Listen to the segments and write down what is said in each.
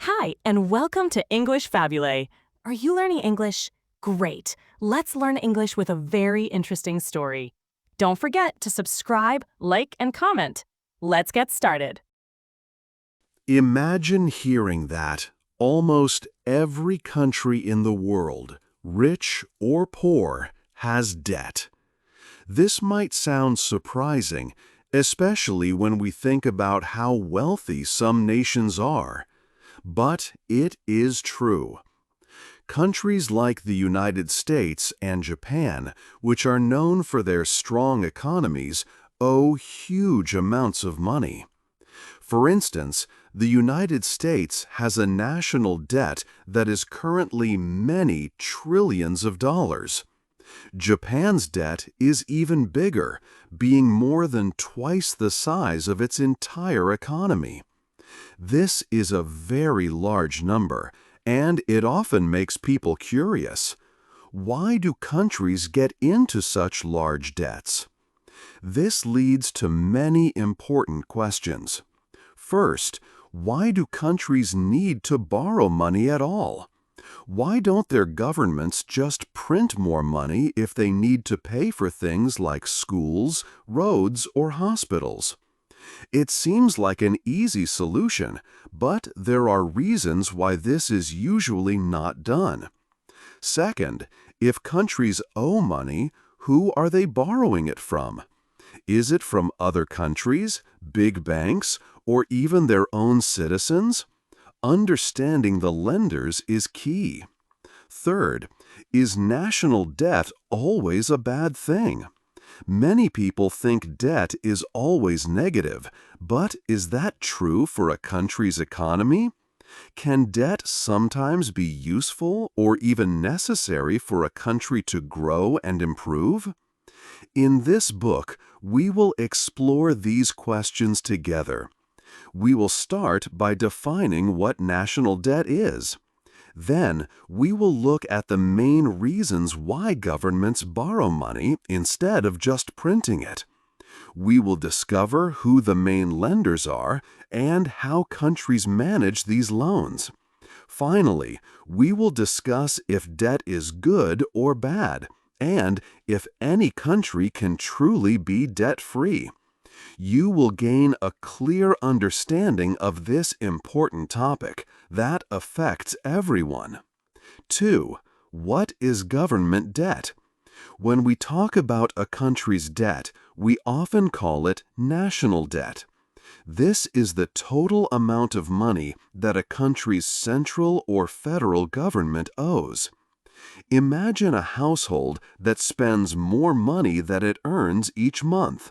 Hi, and welcome to English-Fabule. Are you learning English? Great. Let's learn English with a very interesting story. Don't forget to subscribe, like, and comment. Let's get started. Imagine hearing that almost every country in the world, rich or poor, has debt. This might sound surprising, especially when we think about how wealthy some nations are. But it is true. Countries like the United States and Japan, which are known for their strong economies, owe huge amounts of money. For instance, the United States has a national debt that is currently many trillions of dollars. Japan's debt is even bigger, being more than twice the size of its entire economy. This is a very large number, and it often makes people curious. Why do countries get into such large debts? This leads to many important questions. First, why do countries need to borrow money at all? Why don't their governments just print more money if they need to pay for things like schools, roads, or hospitals? It seems like an easy solution, but there are reasons why this is usually not done. Second, if countries owe money, who are they borrowing it from? Is it from other countries, big banks, or even their own citizens? Understanding the lenders is key. Third, is national debt always a bad thing? Many people think debt is always negative, but is that true for a country's economy? Can debt sometimes be useful or even necessary for a country to grow and improve? In this book, we will explore these questions together. We will start by defining what national debt is. Then, we will look at the main reasons why governments borrow money instead of just printing it. We will discover who the main lenders are and how countries manage these loans. Finally, we will discuss if debt is good or bad, and if any country can truly be debt-free. You will gain a clear understanding of this important topic that affects everyone. 2. What is government debt? When we talk about a country's debt, we often call it national debt. This is the total amount of money that a country's central or federal government owes. Imagine a household that spends more money than it earns each month.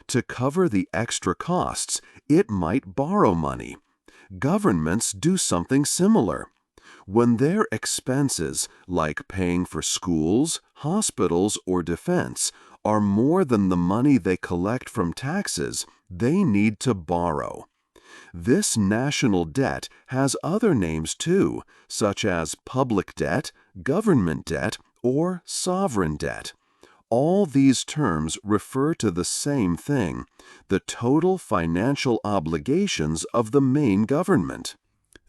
To cover the extra costs, it might borrow money. Governments do something similar. When their expenses, like paying for schools, hospitals, or defense, are more than the money they collect from taxes, they need to borrow. This national debt has other names too, such as public debt, government debt, or sovereign debt. All these terms refer to the same thing, the total financial obligations of the main government.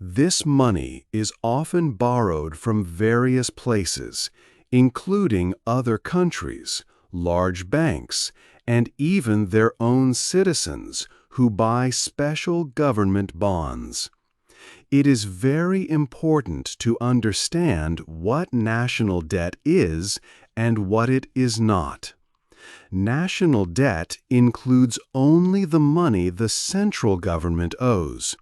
This money is often borrowed from various places, including other countries, large banks, and even their own citizens who buy special government bonds. It is very important to understand what national debt is and what it is not. National debt includes only the money the central government owes.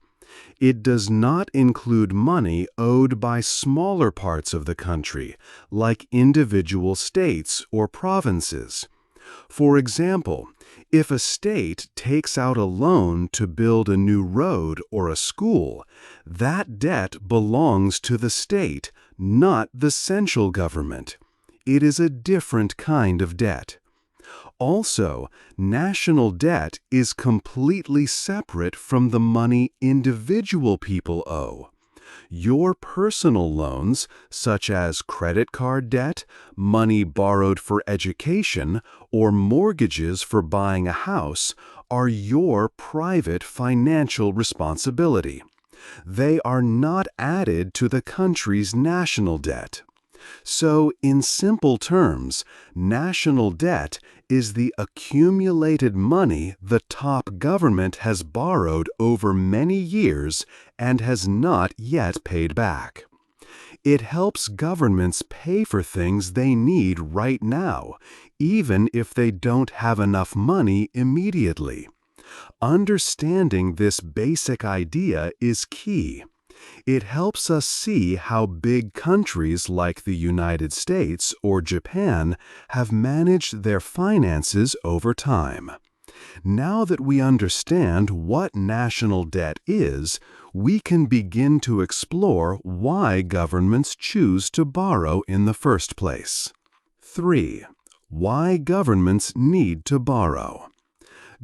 It does not include money owed by smaller parts of the country, like individual states or provinces. For example, if a state takes out a loan to build a new road or a school, that debt belongs to the state, not the central government. It is a different kind of debt. Also, national debt is completely separate from the money individual people owe. Your personal loans, such as credit card debt, money borrowed for education, or mortgages for buying a house, are your private financial responsibility. They are not added to the country's national debt. So, in simple terms, national debt is the accumulated money the top government has borrowed over many years and has not yet paid back. It helps governments pay for things they need right now, even if they don't have enough money immediately. Understanding this basic idea is key. It helps us see how big countries like the United States or Japan have managed their finances over time. Now that we understand what national debt is, we can begin to explore why governments choose to borrow in the first place. 3. Why governments need to borrow.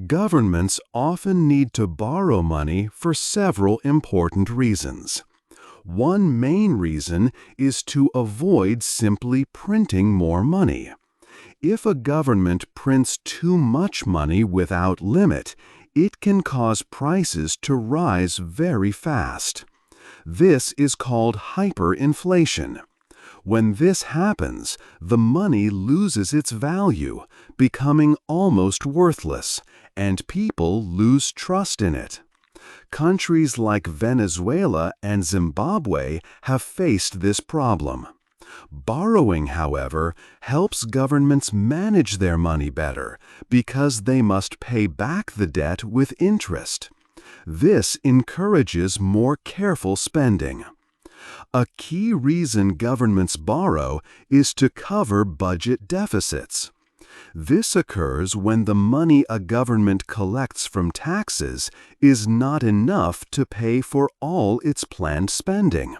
Governments often need to borrow money for several important reasons. One main reason is to avoid simply printing more money. If a government prints too much money without limit, it can cause prices to rise very fast. This is called hyperinflation. When this happens, the money loses its value, becoming almost worthless, and people lose trust in it. Countries like Venezuela and Zimbabwe have faced this problem. Borrowing, however, helps governments manage their money better because they must pay back the debt with interest. This encourages more careful spending. A key reason governments borrow is to cover budget deficits. This occurs when the money a government collects from taxes is not enough to pay for all its planned spending.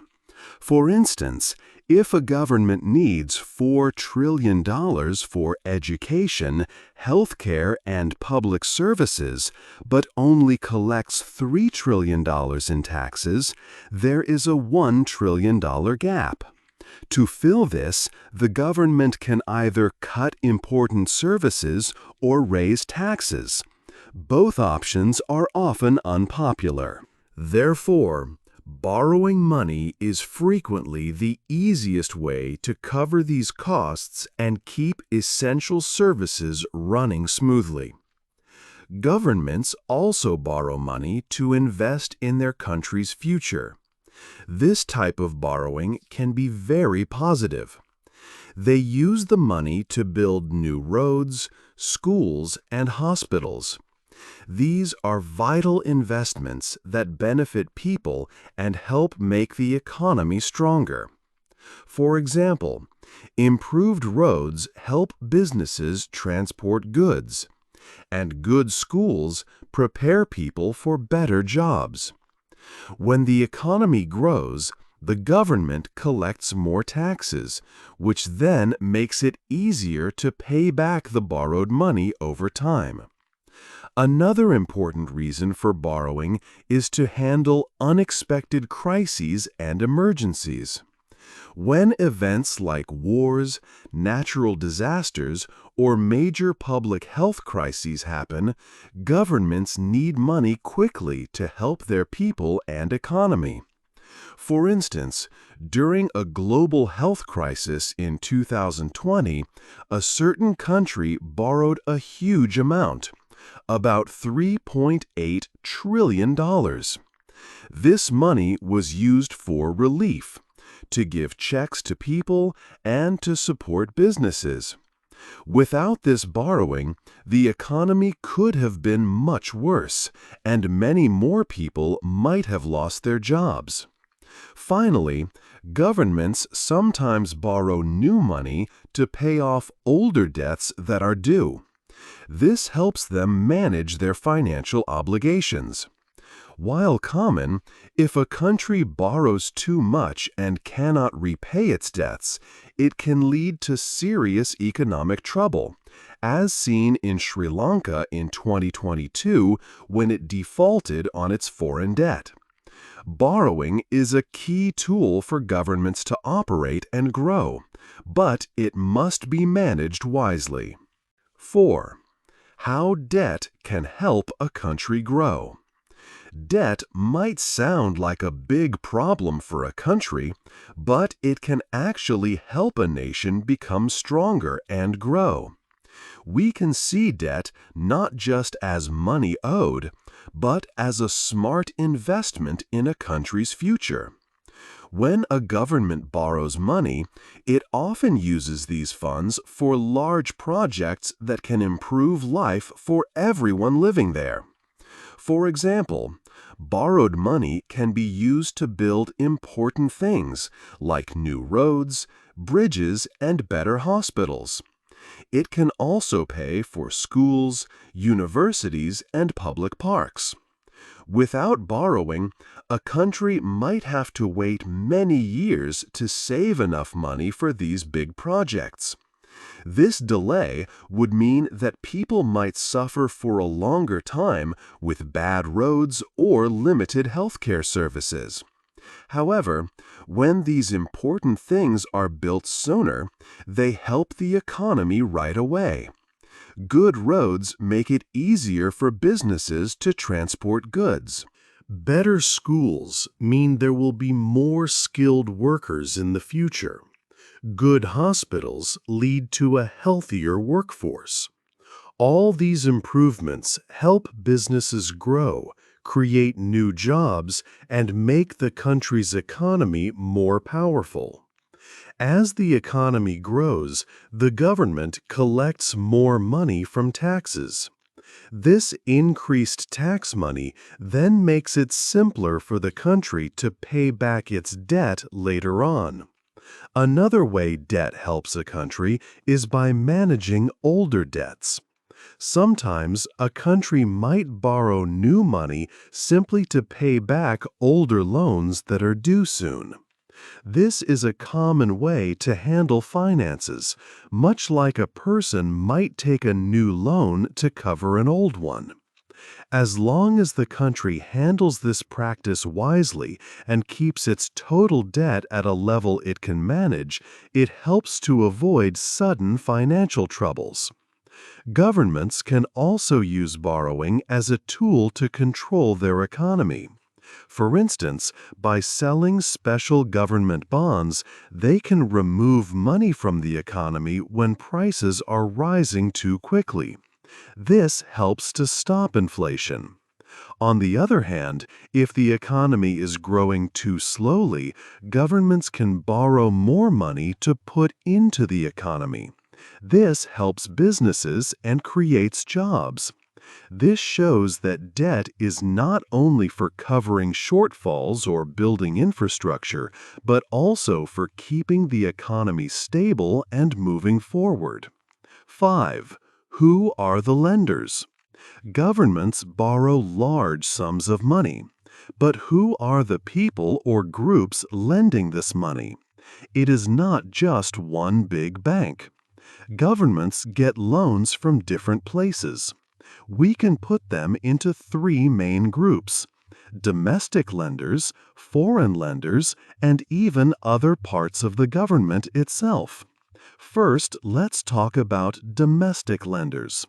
For instance, if a government needs $4 trillion for education, healthcare, and public services, but only collects $3 trillion in taxes, there is a $1 trillion gap. To fill this, the government can either cut important services or raise taxes. Both options are often unpopular. Therefore, borrowing money is frequently the easiest way to cover these costs and keep essential services running smoothly. Governments also borrow money to invest in their country's future. This type of borrowing can be very positive. They use the money to build new roads, schools, and hospitals. These are vital investments that benefit people and help make the economy stronger. For example, improved roads help businesses transport goods, and good schools prepare people for better jobs. When the economy grows, the government collects more taxes, which then makes it easier to pay back the borrowed money over time. Another important reason for borrowing is to handle unexpected crises and emergencies. When events like wars, natural disasters, or major public health crises happen, governments need money quickly to help their people and economy. For instance, during a global health crisis in 2020, a certain country borrowed a huge amount, about $3.8 trillion. This money was used for relief, to give checks to people, and to support businesses. Without this borrowing, the economy could have been much worse, and many more people might have lost their jobs. Finally, governments sometimes borrow new money to pay off older debts that are due. This helps them manage their financial obligations. While common, if a country borrows too much and cannot repay its debts, it can lead to serious economic trouble, as seen in Sri Lanka in 2022 when it defaulted on its foreign debt. Borrowing is a key tool for governments to operate and grow, but it must be managed wisely. 4. How debt can help a country grow. Debt might sound like a big problem for a country, but it can actually help a nation become stronger and grow. We can see debt not just as money owed, but as a smart investment in a country's future. When a government borrows money, it often uses these funds for large projects that can improve life for everyone living there. For example, borrowed money can be used to build important things like new roads, bridges, and better hospitals. It can also pay for schools, universities, and public parks. Without borrowing, a country might have to wait many years to save enough money for these big projects. This delay would mean that people might suffer for a longer time with bad roads or limited healthcare services. However, when these important things are built sooner, they help the economy right away. Good roads make it easier for businesses to transport goods. Better schools mean there will be more skilled workers in the future. Good hospitals lead to a healthier workforce. All these improvements help businesses grow, create new jobs, and make the country's economy more powerful. As the economy grows, the government collects more money from taxes. This increased tax money then makes it simpler for the country to pay back its debt later on. Another way debt helps a country is by managing older debts. Sometimes a country might borrow new money simply to pay back older loans that are due soon. This is a common way to handle finances, much like a person might take a new loan to cover an old one. As long as the country handles this practice wisely and keeps its total debt at a level it can manage, it helps to avoid sudden financial troubles. Governments can also use borrowing as a tool to control their economy. For instance, by selling special government bonds, they can remove money from the economy when prices are rising too quickly. This helps to stop inflation. On the other hand, if the economy is growing too slowly, governments can borrow more money to put into the economy. This helps businesses and creates jobs. This shows that debt is not only for covering shortfalls or building infrastructure, but also for keeping the economy stable and moving forward. 5. Who are the lenders? Governments borrow large sums of money. But who are the people or groups lending this money? It is not just one big bank. Governments get loans from different places. We can put them into three main groups: domestic lenders, foreign lenders, and even other parts of the government itself. First, let's talk about domestic lenders.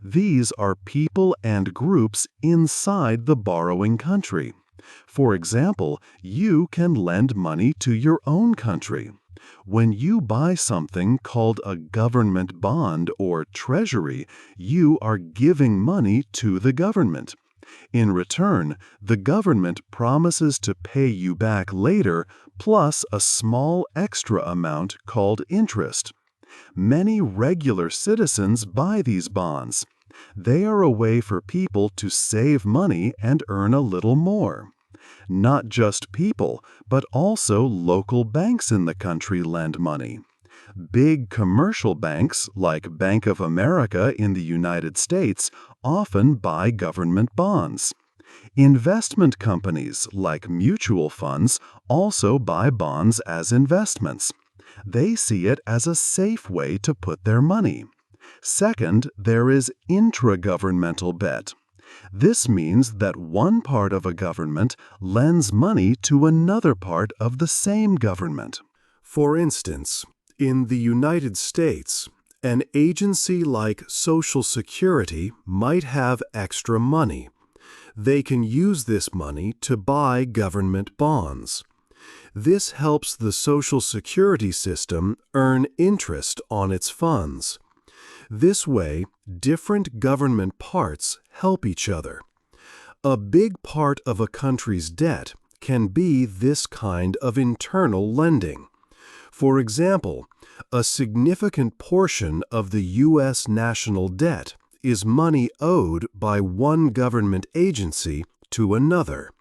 These are people and groups inside the borrowing country. For example, you can lend money to your own country. When you buy something called a government bond or treasury, you are giving money to the government. In return, the government promises to pay you back later, plus a small extra amount called interest. Many regular citizens buy these bonds. They are a way for people to save money and earn a little more. Not just people, but also local banks in the country lend money. Big commercial banks, like Bank of America in the United States, often buy government bonds. Investment companies, like mutual funds, also buy bonds as investments. They see it as a safe way to put their money. Second, there is intragovernmental debt. This means that one part of a government lends money to another part of the same government. For instance, in the United States, an agency like Social Security might have extra money. They can use this money to buy government bonds. This helps the Social Security system earn interest on its funds. This way, different government parts help each other. A big part of a country's debt can be this kind of internal lending. For example, a significant portion of the U.S. national debt is money owed by one government agency to another.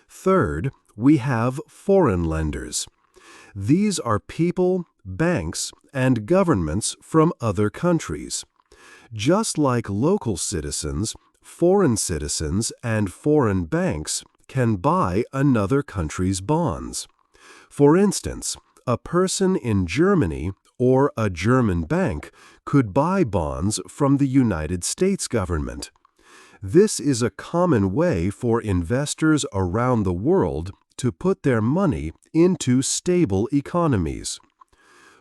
Third, we have foreign lenders. These are people, banks, and governments from other countries. Just like local citizens, foreign citizens and foreign banks can buy another country's bonds. For instance, a person in Germany or a German bank could buy bonds from the United States government. This is a common way for investors around the world to put their money into stable economies.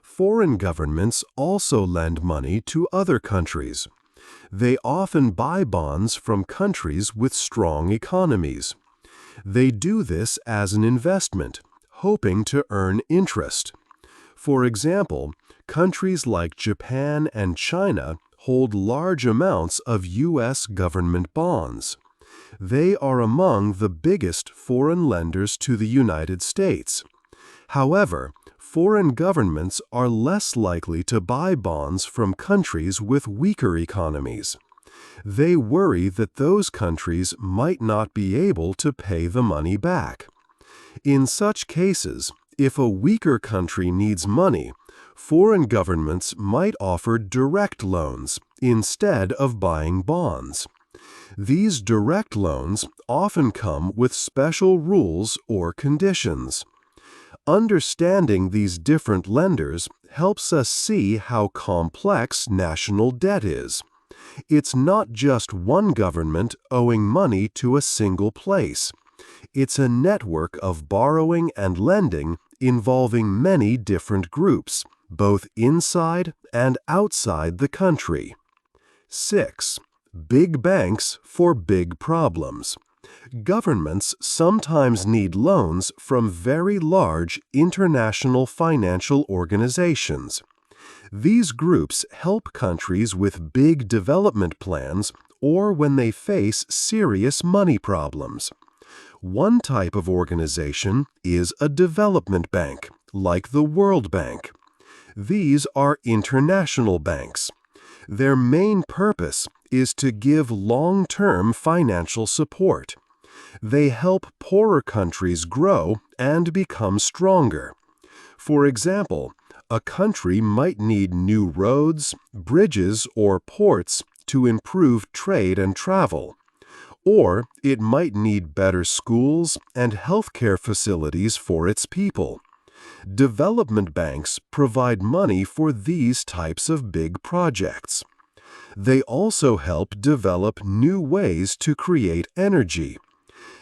Foreign governments also lend money to other countries. They often buy bonds from countries with strong economies. They do this as an investment, hoping to earn interest. For example, countries like Japan and China hold large amounts of U.S. government bonds. They are among the biggest foreign lenders to the United States. However, foreign governments are less likely to buy bonds from countries with weaker economies. They worry that those countries might not be able to pay the money back. In such cases, if a weaker country needs money, foreign governments might offer direct loans instead of buying bonds. These direct loans often come with special rules or conditions. Understanding these different lenders helps us see how complex national debt is. It's not just one government owing money to a single place. It's a network of borrowing and lending involving many different groups, both inside and outside the country. 6. Big banks for big problems. Governments sometimes need loans from very large international financial organizations. These groups help countries with big development plans or when they face serious money problems. One type of organization is a development bank, like the World Bank. These are international banks. Their main purpose is to give long-term financial support. They help poorer countries grow and become stronger. For example, a country might need new roads, bridges, or ports to improve trade and travel. Or it might need better schools and healthcare facilities for its people. Development banks provide money for these types of big projects. They also help develop new ways to create energy.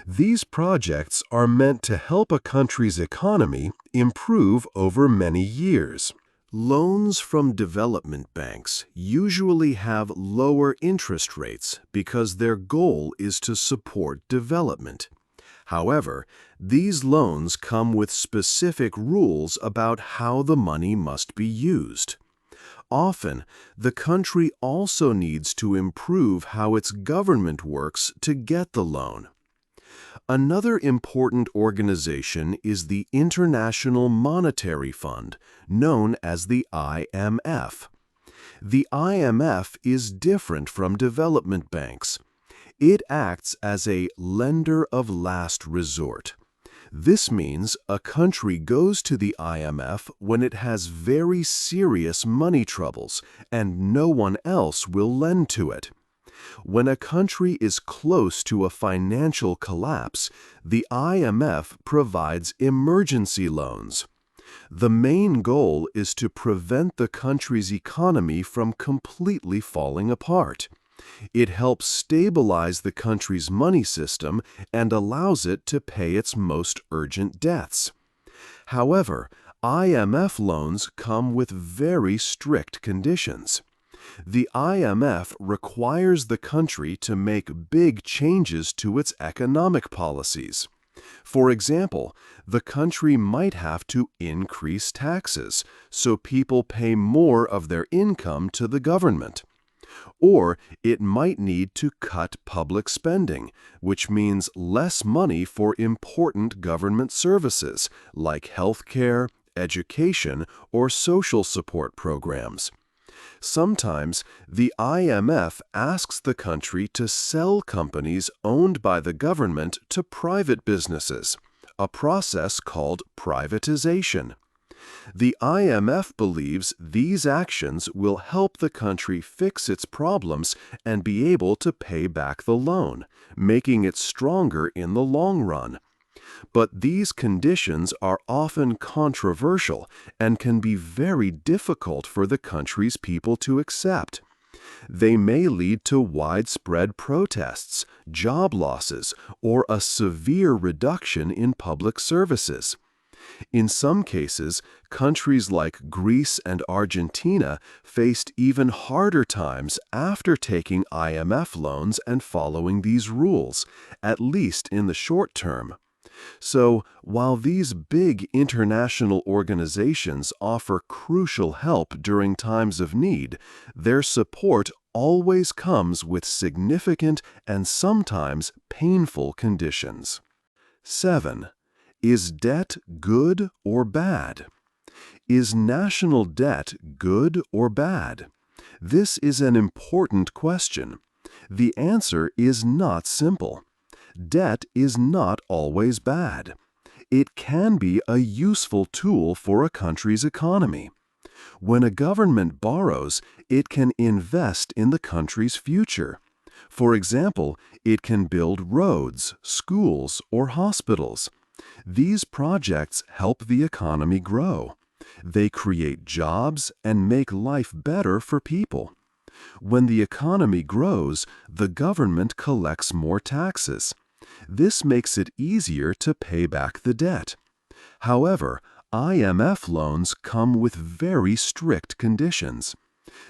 These projects are meant to help a country's economy improve over many years. Loans from development banks usually have lower interest rates because their goal is to support development. However, these loans come with specific rules about how the money must be used. Often, the country also needs to improve how its government works to get the loan. Another important organization is the International Monetary Fund, known as the IMF. The IMF is different from development banks. It acts as a lender of last resort. This means a country goes to the IMF when it has very serious money troubles and no one else will lend to it. When a country is close to a financial collapse, the IMF provides emergency loans. The main goal is to prevent the country's economy from completely falling apart. It helps stabilize the country's money system and allows it to pay its most urgent debts. However, IMF loans come with very strict conditions. The IMF requires the country to make big changes to its economic policies. For example, the country might have to increase taxes so people pay more of their income to the government. Or it might need to cut public spending, which means less money for important government services like healthcare, education, or social support programs. Sometimes the IMF asks the country to sell companies owned by the government to private businesses, a process called privatization. The IMF believes these actions will help the country fix its problems and be able to pay back the loan, making it stronger in the long run. But these conditions are often controversial and can be very difficult for the country's people to accept. They may lead to widespread protests, job losses, or a severe reduction in public services. In some cases, countries like Greece and Argentina faced even harder times after taking IMF loans and following these rules, at least in the short term. So, while these big international organizations offer crucial help during times of need, their support always comes with significant and sometimes painful conditions. 7. Is debt good or bad? Is national debt good or bad? This is an important question. The answer is not simple. Debt is not always bad. It can be a useful tool for a country's economy. When a government borrows, it can invest in the country's future. For example, it can build roads, schools, or hospitals. These projects help the economy grow. They create jobs and make life better for people. When the economy grows, the government collects more taxes. This makes it easier to pay back the debt. However, IMF loans come with very strict conditions.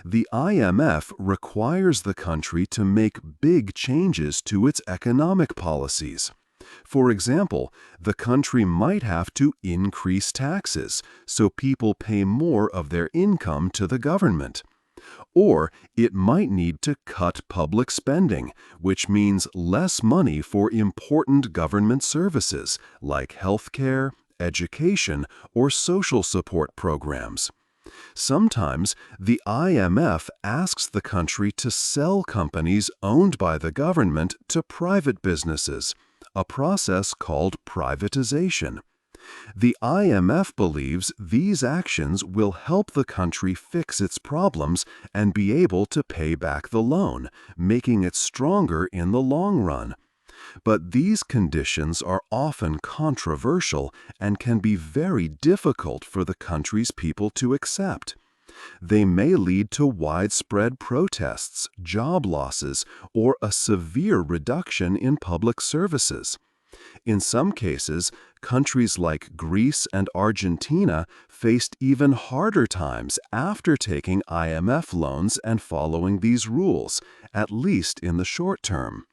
The IMF requires the country to make big changes to its economic policies. For example, the country might have to increase taxes so people pay more of their income to the government. Or it might need to cut public spending, which means less money for important government services like healthcare, education, or social support programs. Sometimes the IMF asks the country to sell companies owned by the government to private businesses, a process called privatization. The IMF believes these actions will help the country fix its problems and be able to pay back the loan, making it stronger in the long run. But these conditions are often controversial and can be very difficult for the country's people to accept. They may lead to widespread protests, job losses, or a severe reduction in public services. In some cases, countries like Greece and Argentina faced even harder times after taking IMF loans and following these rules, at least in the short term.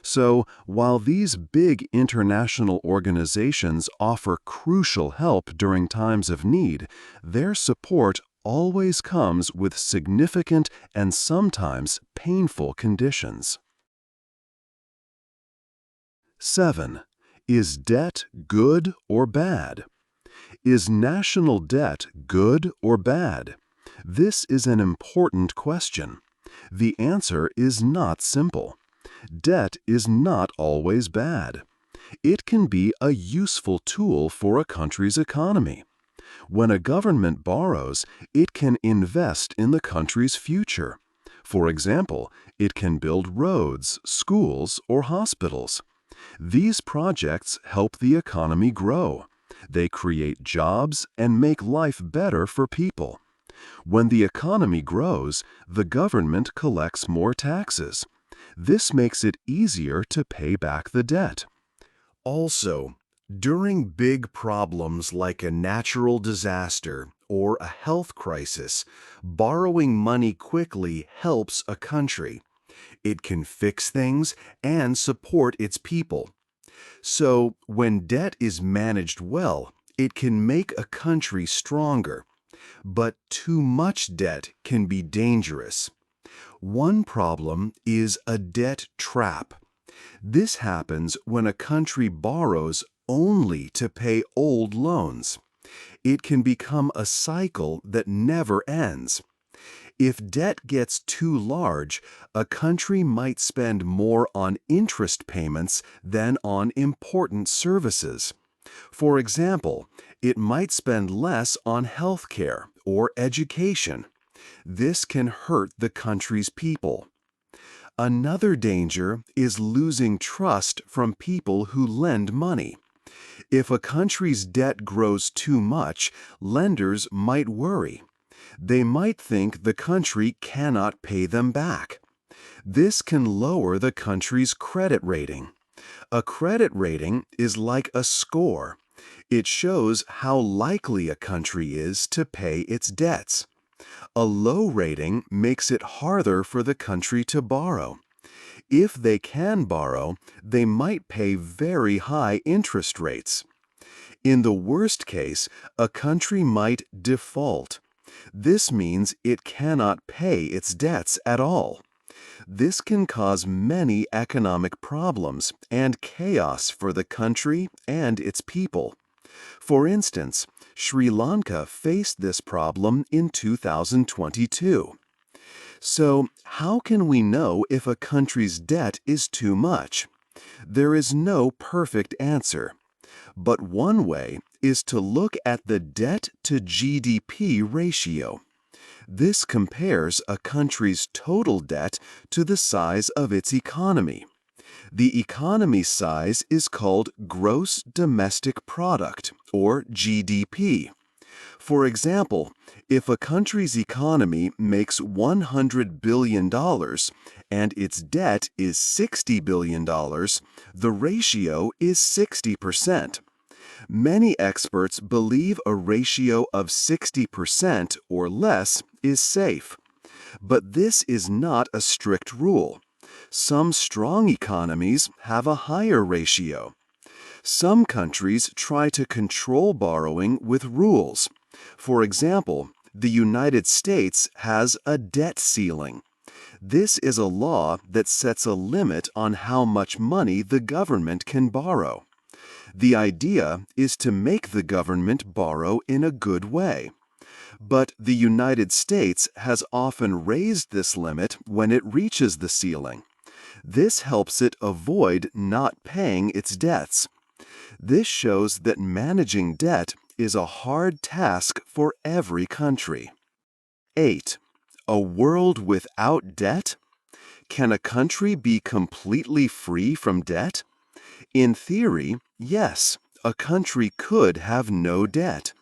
So, while these big international organizations offer crucial help during times of need, their support always comes with significant and sometimes painful conditions. 7. Is debt good or bad? Is national debt good or bad? This is an important question. The answer is not simple. Debt is not always bad. It can be a useful tool for a country's economy. When a government borrows, it can invest in the country's future. For example, it can build roads, schools, or hospitals. These projects help the economy grow. They create jobs and make life better for people. When the economy grows, the government collects more taxes. This makes it easier to pay back the debt. Also, During big problems like a natural disaster or a health crisis, borrowing money quickly helps a country. It can fix things and support its people. So, when debt is managed well, it can make a country stronger. But too much debt can be dangerous. One problem is a debt trap. This happens when a country borrows only to pay old loans. It can become a cycle that never ends. If debt gets too large, a country might spend more on interest payments than on important services. For example, it might spend less on health care or education. This can hurt the country's people. Another danger is losing trust from people who lend money. If a country's debt grows too much, lenders might worry. They might think the country cannot pay them back. This can lower the country's credit rating. A credit rating is like a score. It shows how likely a country is to pay its debts. A low rating makes it harder for the country to borrow. If they can borrow, they might pay very high interest rates. In the worst case, a country might default. This means it cannot pay its debts at all. This can cause many economic problems and chaos for the country and its people. For instance, Sri Lanka faced this problem in 2022. So, how can we know if a country's debt is too much? There is no perfect answer. But one way is to look at the debt to GDP ratio. This compares a country's total debt to the size of its economy. The economy size is called Gross Domestic Product, or GDP. For example, if a country's economy makes $100 billion and its debt is $60 billion, the ratio is 60%. Many experts believe a ratio of 60% or less is safe. But this is not a strict rule. Some strong economies have a higher ratio. Some countries try to control borrowing with rules. For example, the United States has a debt ceiling. This is a law that sets a limit on how much money the government can borrow. The idea is to make the government borrow in a good way. But the United States has often raised this limit when it reaches the ceiling. This helps it avoid not paying its debts. This shows that managing debt is a hard task for every country. 8. A world without debt? Can a country be completely free from debt? In theory, yes, a country could have no debt.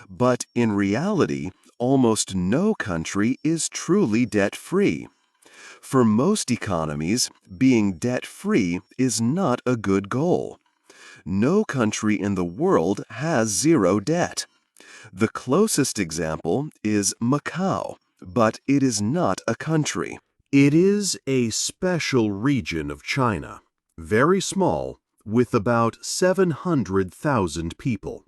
But in reality, almost no country is truly debt-free. For most economies, being debt-free is not a good goal. No country in the world has zero debt. The closest example is Macau, but it is not a country. It is a special region of China, very small, with about 700,000 people.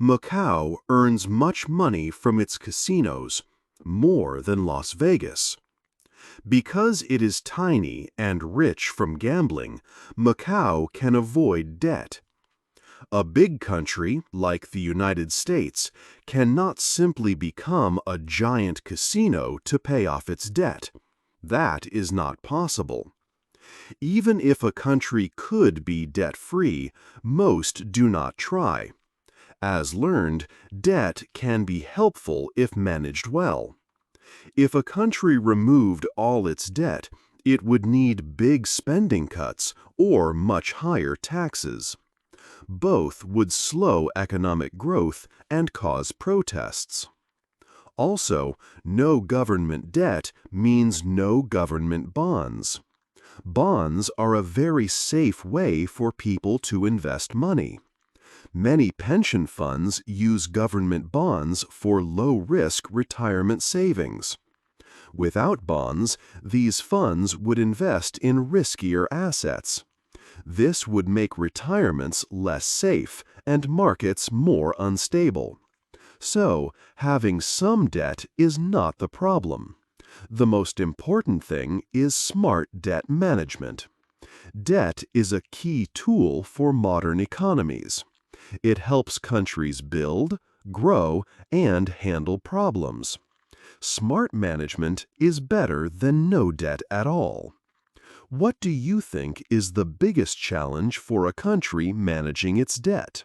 Macau earns much money from its casinos, more than Las Vegas. Because it is tiny and rich from gambling, Macau can avoid debt. A big country, like the United States, cannot simply become a giant casino to pay off its debt. That is not possible. Even if a country could be debt-free, most do not try. As learned, debt can be helpful if managed well. If a country removed all its debt, it would need big spending cuts or much higher taxes. Both would slow economic growth and cause protests. Also, no government debt means no government bonds. Bonds are a very safe way for people to invest money. Many pension funds use government bonds for low-risk retirement savings. Without bonds, these funds would invest in riskier assets. This would make retirements less safe and markets more unstable. So, having some debt is not the problem. The most important thing is smart debt management. Debt is a key tool for modern economies. It helps countries build, grow, and handle problems. Smart management is better than no debt at all. What do you think is the biggest challenge for a country managing its debt?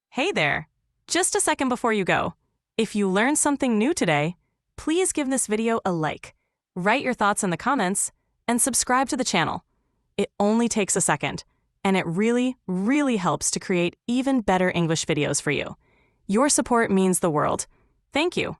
Hey there! Just a second before you go. If you learned something new today, please give this video a like, write your thoughts in the comments, and subscribe to the channel. It only takes a second, and it really, really helps to create even better English videos for you. Your support means the world. Thank you.